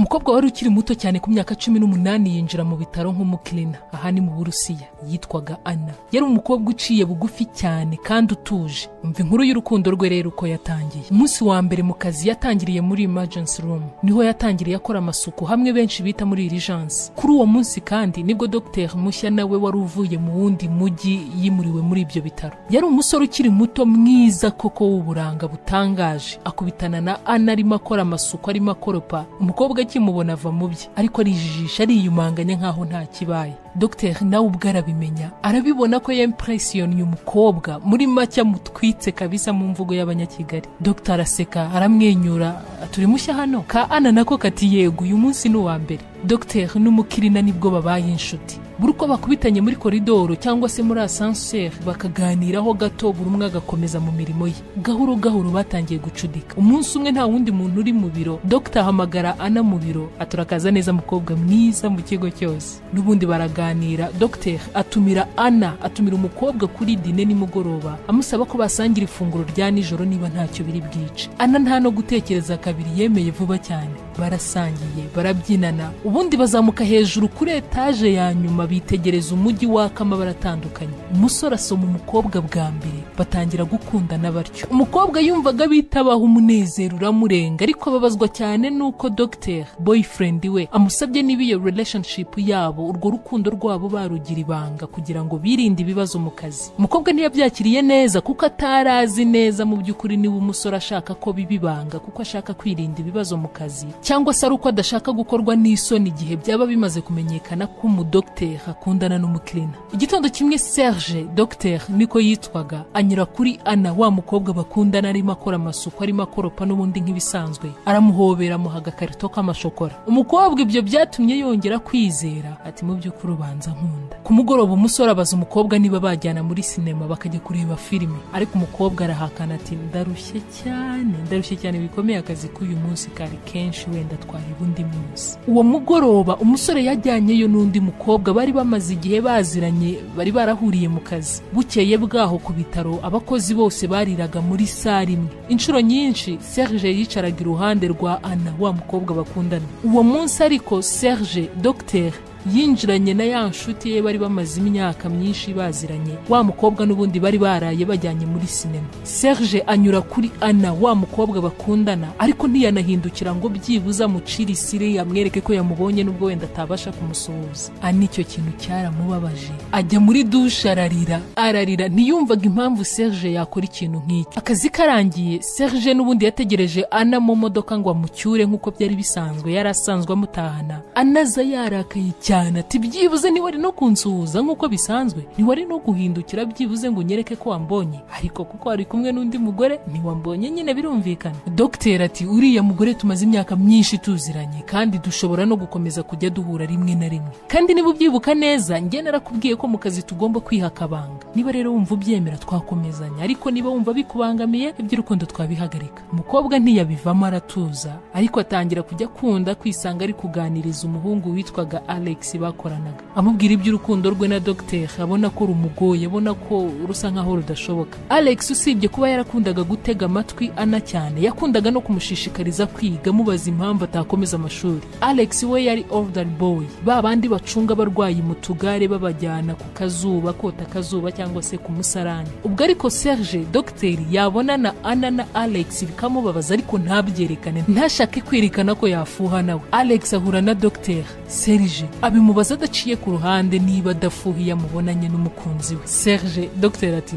umukobwa wari ukiri muto cyane ku myaka 18 yinjira mu bitaro nk'umukirina aha ni mu Burusiya yitwaga Anna. Yari umukobwa uciye bugufi cyane kandi utuje. Umva inkuru y'urukundo rwe rero uko yatangiye. Umunsi wa mbere mu kazi yatangiriye muri emergency room, niho yatangiriye akora amasuku hamwe benshi bita muri urgence. Kuri uwo munsi kandi nibwo Dr Mushya nawe wari uvuye mu wundi mujyi yimuriwe muri ibyo bitaro. Yari umusore ukiri muto mwiza koko w'uburanga butangaje, akubitana na Anna arimo akora amasuku arimo akoropa. Umukobwa akimubona ava mu bye ariko arijijisha ariyumanganya nkaho nta kibaye. Dr nawe ubwo arabimenya, arabibona ko yimpressionnye umukobwa, muri make mutwitse kabisa mu mvugo y'abanyakigali. Dr araseka aramwenyura, turi mushya hano? Ka Anna nako kati yego, uyu munsi ni uwa mbere. Dr n'umukirina nibwo babaye inshuti. Buri uko bakubitanye muri koridoro cyangwa se muri ascenseur bakaganiraho gato, buri umwe agakomeza mu mirimo ye. Gahoro gahoro batangiye gucudika. Umunsi umwe nta wundi muntu uri mu biro, Dr ahamagara Anna mu biro, aturakaza neza mukobwa mwiza mu kigo cyose. Nubundi baraganira, Dr atumira Anna, atumira umukobwa kuri dine nimugoroba, amusaba ko basangira ifunguro rya nijoro niba ntacyo biri bwice. Anna nta no gutekereza kabiri yemeye vuba cyane. Barasangiye, barabyinana, ubundi bazamuka hejuru kuri etage ya nyuma bitegereza umujyi waka amabara atandukanye. Umusore asoma umukobwa bwa mbere, batangira gukundana batyo. Umukobwa yumvaga bitabaho umunezero uramurenga, ariko ababazwa cyane nuko Dr boyfriend we amusabye niba iyo relationship yabo, urwo rukundo rwabo barugira ibanga kugira ngo birinde ibibazo mu kazi. Umukobwa ntiyabyakiriye neza kuko atarazi neza mu by'ukuri niba umusore ashaka ko bibibanga kuko ashaka kwirinda ibibazo mu kazi, cyangwa se ari uko adashaka gukorwa n'isoni igihe byaba bimaze kumenyekana ko umudokter akundana n'umukirina. Igitondo kimwe Serge, Dr niko yitwaga, anyura kuri Anna wa mukobwa bakundana arimo akora amasuku arimo akoropa n'ubundi nk'ibisanzwe. Aramuhobera muha agakarito k'amashokora. Umukobwa ibyo byatumye yongera kwizera, ati mu by'ukuri ubanza nkunda. Ku mugoroba umusore abaza umukobwa niba bajyana muri sinema bakajya kureba filime, ariko umukobwa arahakana ati ndarushye cyane bikomeye, akazi k'uyu munsi kari kenshi, wenda twari bundi munsi. Uwo mugoroba umusore yajyanyeyo n'undi mukobwa bari bamaze igihe baziranye, bari barahuriye mu kazi. Bukeye bwaho ku bitaro abakozi bose bariraga muri sare imwe. Inshuro nyinshi Serge yicaraga iruhande rwa Anna wa mukobwa bakundana. Uwo munsi ariko Serge, Dr yinjiranye na ya nshuti ye bari bamaze imyaka myinshi baziranye. Wa mukobwa n'ubundi bari baraye bajyanye muri sinema. Serge anyura kuri Anna wa mukobwa bakundana, ariko ntiyanahindukira ngo byibuza mucira isire yamwereke ko yamubonye nubwo wenda atabasha kumusuhuza. Icyo kintu cyaramubabaje, ajya muri dushe ararira, ntiyumvaga impamvu Serge yakora ikintu nk'icyo. Akazi karangiye, Serge n'ubundi yategereje Anna mu modoka ngo amucyure nk'uko byari bisanzwe, yari asanzwe amutahana. Anna aza yarakaye cyane, ati byibuze ntiwari no kunsuhuza nk'uko bisanzwe, ntiwari no guhindukira byibuze ngo unyereke ko wambonye, ariko kuko ari kumwe n'undi mugore ntiwambonye nyine birumvikana. Dr ati uriya mugore tumaze imyaka myinshi tuziranye kandi dushobora no gukomeza kujya duhura rimwe na rimwe, kandi niba ubyibuka neza njye narakubwiye ko mu kazi tugomba kwiha akabanga. Niba rero wumva ubyemera twakomezanya, ariko niba wumva bikubangamiye iby'urukundo twabihagarika. Umukobwa ntiyabivamo, aratuza, ariko atangira kujya kunda kwisanga ari kuganiriza umuhungu witwaga Alex bakoranaga, amubwira iby'urukundo rwe na Dr abona ko rumugoye, abona ko rusa nkaho rudashoboka. Alex usibye kuba yarakundaga gutega amatwi Anna cyane, yakundaga no kumushishikariza kwiga, mubaza impamvu atakomeza amashuri. Alex we yari older boy, babandi bacunga abarwayi mu tugare babajyana ku kazuba, kota akazuba cyangwa se ku musarani. Ubwo ariko Serge, Dr yabona na Anna na Alex bikamubabaza, ariko ntabyerekane, ntashake kwerekana ko yafuha nawe. Alex ahura na Dr Serge abimubaza adaciye ku ruhande niba adafuhiye amubonanye n'umukunzi we. Serge, Dr ati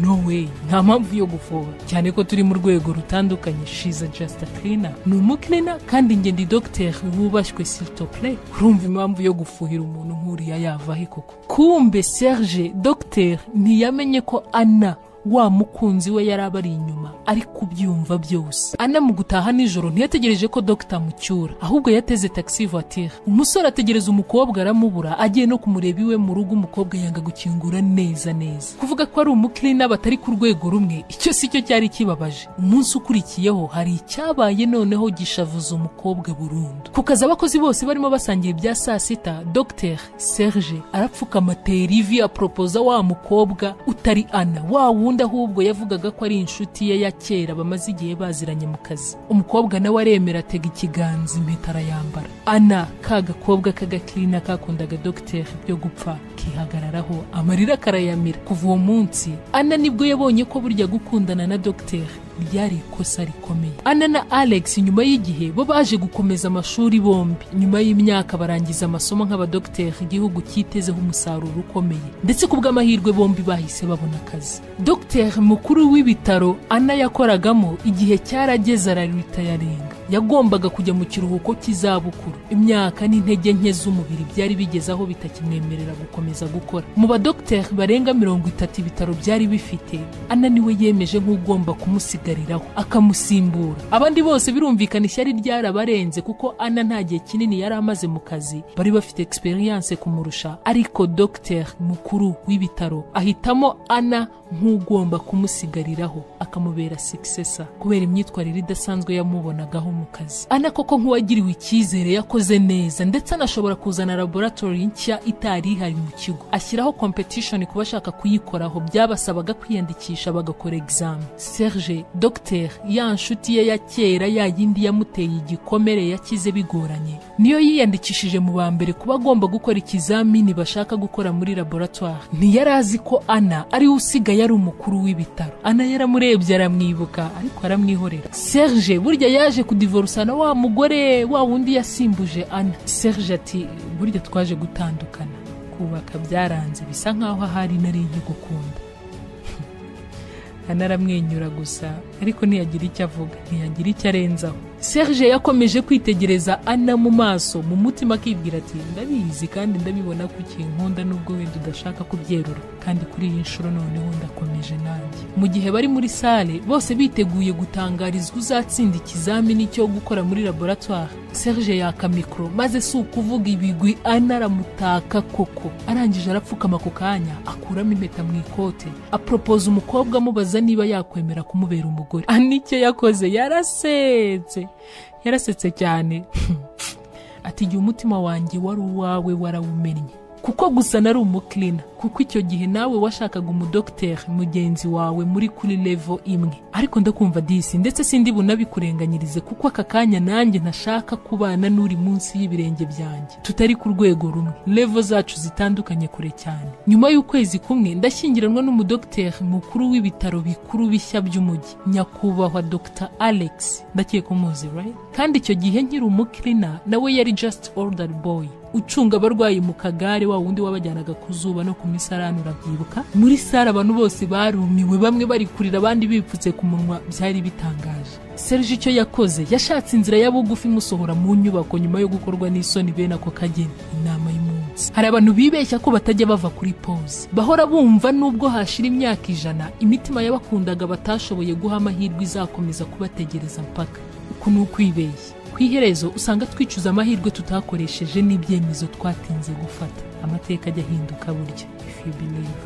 no way, nta mpamvu yo gufuha, cyane ko turi mu rwego rutandukanye. She's just a cleaner, ni umukirina kandi njye ndi Dr wubashywe s'il te plaît. Urumva impamvu yo gufuhira umuntu nk'uriya yavahe koko? Kumbe Serge, Dr ntiyamenye ko Anna wa mukunzi we yarabari inyuma ari kubyumva byose. Anna mu gutaha nijoro ntiyategereje ko Dr mucyura, ahubwo yateze taxi voiture. Umusore ategereza umukobwa aramubura, agiye no kumureba iwe mu rugo. Umukobwa yanga gukingura neza. Kuvuga ko ari umukirina batari ku rwego rumwe, icyo si cyo cyari kibabaje. Umunsi ukurikiyeho hari icyabaye noneho gishavuza umukobwa burundu. Ku kazi abakozi bose barimo basangiye ibya saa sita, Dr Serge arapfuka amatera ivi apropoza wa mukobwa utari Anna, wa uwundi ahubwo yavugaga ko ari inshuti ye ya kera bamaze igihe baziranye mu kazi. Umukobwa nawe aremera atega ikiganza impeta arayambara. Ana ka gakobwa k'agakirina kakundaga Dr byo gupfa kihagararaho amarira karayamira. Kuva uwo munsi Ana nibwo yabonye ko burya gukundana na Dr byari ikosa rikomeye. Ana na Alex nyuma y'igihe bo baje gukomeza amashuri bombi. Nyuma y'imyaka barangiza amasomo nk'abadokiteri igihugu cyitezeho umusaruro ukomeye, ndetse kubw'amahirwe bombi bahise babona akazi. Dr mukuru w'ibitaro Ana yakoragamo igihe cyarageze araritayarenga. Yagombaga kujya mu kiruhuko cy'izabukuru. Imyaka n'intege nke z'umubiri byari bigeze aho bitakimwemerera gukomeza gukora. Mu badokiteri barenga 30 ibitaro byari bifite, Ana niwe yemeje nk'ugomba kumusigariraho akamusimbura. Abandi bose birumvikana ishyari ryarabarenze kuko Ana nta gihe kinini yari amaze mu kazi, bari bafite experience kumurusha, ariko Dr mukuru w'ibitaro ahitamo Ana nk'ugomba kumusigariraho akamubera successor kubera imyitwarire idasanzwe yamubonagaho mu kazi. Ana koko nk'uwagiriwe icyizere yakoze neza, ndetse anashobora kuzana laboratory nshya itari ihari mu kigo. Ashyiraho competition ku bashaka kuyikoraho, byabasabaga kwiyandikisha bagakora exam. Serge Dr ya nshuti ye ya kera ya yindi yamuteye igikomere yakize bigoranye, niyo yiyandikishije mu ba mbere kuba agomba gukora ikizamini bashaka gukora muri laboratoire. Ntiyarazi ko Ana ari usigaye ari umukuru w'ibitaro. Ana yaramurebye aramwibuka ariko aramwihorera. Serge burya yaje kudivorusana wa mugore wa wundi yasimbuje Ana. Serge ati burya twaje gutandukana, kubaka byaranze bisa nkaho ahari nari nkigukunda. Ana aramwenyura gusa ariko ntiyagira icyo avuga, ntiyagira icyo arenzaho. Serge yakomeje kwitegereza Ana mu maso, mu mutima akibwira ati ndabizi kandi ndabibona ko ukinkunda nubwo wenda udashaka kubyerura, kandi kuri iyi nshuro noneho ndakomeje nanjye. Mu gihe bari muri sale bose biteguye gutangarizwa uzatsinda ikizamini cyo gukora muri laboratoire, Serge yaka mikro maze si ukuvuga ibigwi Ana aramutaka koko. Arangije arapfukama ku kanya akuramo impeta mu ikote, apropose umukobwa amubaza niba yakwemera kumubera umugore. Ana icyo yakoze yarasetse cyane. Ati igihe umutima wanjye wari uwawe warawumennye, kuko gusa nari umukirina, kuko icyo gihe nawe washakaga umudokiteri mugenzi wawe muri kuri level imwe. Ariko ndakumva disi, ndetse sindi bunabikurenganyirize kuko aka kanya nanjye ntashaka kubana n'uri munsi y'ibirenge byanjye, tutari ku rwego rumwe, level zacu zitandukanye kure cyane. Nyuma y'ukwezi kumwe ndashyingiranwa n'umudokiteri mukuru w'ibitaro bikuru bishya by'umujyi, nyakubahwa Dr Alex, ndakeka umuzi right? Kandi icyo gihe nkiri umukirina nawe yari just order boy ucunga abarwayi mu kagare, wa wundi wabajyanaga ku zuba no ku misarani, urabyibuka? Muri sare abantu bose barumiwe, bamwe bari kurira abandi bipfutse ku munwa, byari bitangaje. Serge icyo yakoze yashatse inzira ya bugufi imusohora mu nyubako nyuma yo gukorwa n'isoni bene ako kageni. Inama y'umunsi, hari abantu bibeshya ko batajya bava kuri pause, bahora bumva nubwo hashira imyaka 100 imitima yabakundaga batashoboye guha amahirwe izakomeza kubategereza mpaka. Uku ni ukwibeshya. Kwiherezo usanga twicuza amahirwe tutakoresheje n'ibyemezo twatinze gufata. Amateka ajya ahinduka burya if you believe.